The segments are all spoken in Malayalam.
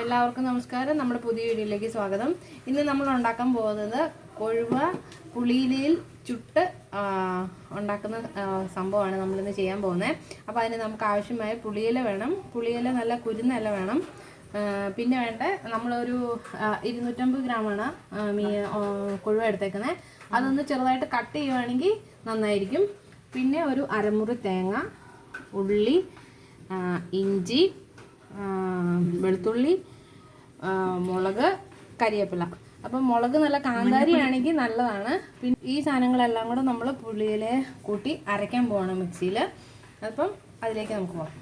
എല്ലാവർക്കും നമസ്കാരം. നമ്മുടെ പുതിയ വീഡിയോയിലേക്ക് സ്വാഗതം. ഇന്ന് നമ്മൾ ഉണ്ടാക്കാൻ പോകുന്നത് കൊഴുവ പുളിയിലയിൽ ചുട്ട് ഉണ്ടാക്കുന്ന സംഭവമാണ് നമ്മളിന്ന് ചെയ്യാൻ പോകുന്നത്. അപ്പോൾ അതിന് നമുക്ക് ആവശ്യമായ പുളിയില വേണം. പുളിയില നല്ല കുരുന്നല്ല വേണം. പിന്നെ വേണ്ട നമ്മളൊരു 250 ഗ്രാമാണ് കൊഴുവ എടുത്തേക്കുന്നത്. അതൊന്ന് ചെറുതായിട്ട് കട്ട് ചെയ്യുവാണെങ്കിൽ നന്നായിരിക്കും. പിന്നെ ഒരു അരമുറി തേങ്ങ, ഉള്ളി, ഇഞ്ചി, വെളുത്തുള്ളി, മുളക്, കരിവേപ്പില. അപ്പം മുളക് നല്ല കാന്താരിയാണെങ്കിൽ നല്ലതാണ്. പിന്നെ ഈ സാധനങ്ങളെല്ലാം കൂടെ നമ്മൾ പുളിയില കൂട്ടി അരയ്ക്കാൻ പോവാണ് മിക്സിയിൽ. അപ്പം അതിലേക്ക് നമുക്ക് പോകാം.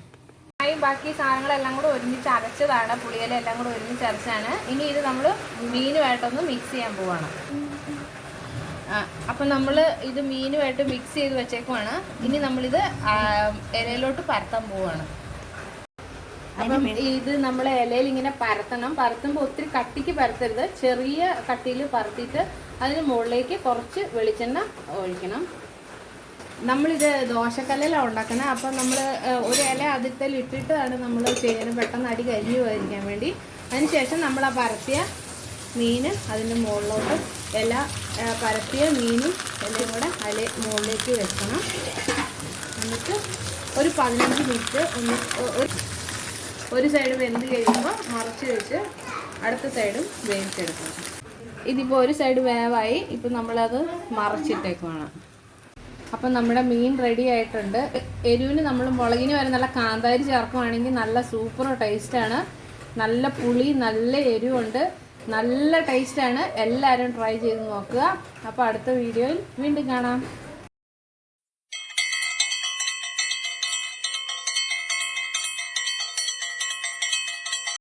ബാക്കി സാധനങ്ങളെല്ലാം കൂടെ ഒരുമിച്ച് അരച്ചതാണ്. പുളിയില എല്ലാം കൂടെ ഒരുമിച്ച് അരച്ചാണ്. ഇനി ഇത് നമ്മൾ മീനുമായിട്ടൊന്ന് മിക്സ് ചെയ്യാൻ പോവാണ്. അപ്പം നമ്മൾ ഇത് മീനുമായിട്ട് മിക്സ് ചെയ്ത് വെച്ചേക്കുവാണ്. ഇനി നമ്മളിത് ഇലയിലോട്ട് പരത്താൻ പോവാണ്. അപ്പം ഇത് നമ്മൾ ഇലയിൽ ഇങ്ങനെ പരത്തണം. പരത്തുമ്പോൾ ഒത്തിരി കട്ടിക്ക് പരത്തരുത്, ചെറിയ കട്ടിയിൽ പരത്തിയിട്ട് അതിന് മുകളിലേക്ക് കുറച്ച് വെളിച്ചെണ്ണ ഒഴിക്കണം. നമ്മളിത് ദോശക്കല്ലിലാണ് ഉണ്ടാക്കുന്നത്. അപ്പം നമ്മൾ ഒരു ഇല അതിൽ ഇട്ടിട്ടാണ് നമ്മൾ ചെയ്യുന്നത്, പെട്ടെന്ന് അടി കരിഞ്ഞു പോയിരിക്കാൻ വേണ്ടി. അതിനുശേഷം നമ്മൾ ആ പരത്തിയ മീൻ അതിൻ്റെ മുകളിലോട്ട് പരത്തിയ മീനും എല്ലാം കൂടെ അതിൽ മുകളിലേക്ക് വെക്കണം. എന്നിട്ട് ഒരു 15 മിനിറ്റ് ഒരു സൈഡ് വെന്ത് കഴിയുമ്പോൾ മറച്ച് വെച്ച് അടുത്ത സൈഡും വേവിച്ചെടുക്കണം. ഇതിപ്പോൾ ഒരു സൈഡ് വേവായി. ഇപ്പം നമ്മളത് മറച്ചിട്ടേക്കുവാണ്. അപ്പം നമ്മുടെ മീൻ റെഡി ആയിട്ടുണ്ട്. എരിവിന് നമ്മൾ മുളകിന് വരെ നല്ല കാന്താരി ചേർക്കുവാണെങ്കിൽ നല്ല സൂപ്പർ ടേസ്റ്റാണ്. നല്ല പുളി, നല്ല എരിവുണ്ട്, നല്ല ടേസ്റ്റാണ്. എല്ലാവരും ട്രൈ ചെയ്ത് നോക്കുക. അപ്പോൾ അടുത്ത വീഡിയോയിൽ വീണ്ടും കാണാം.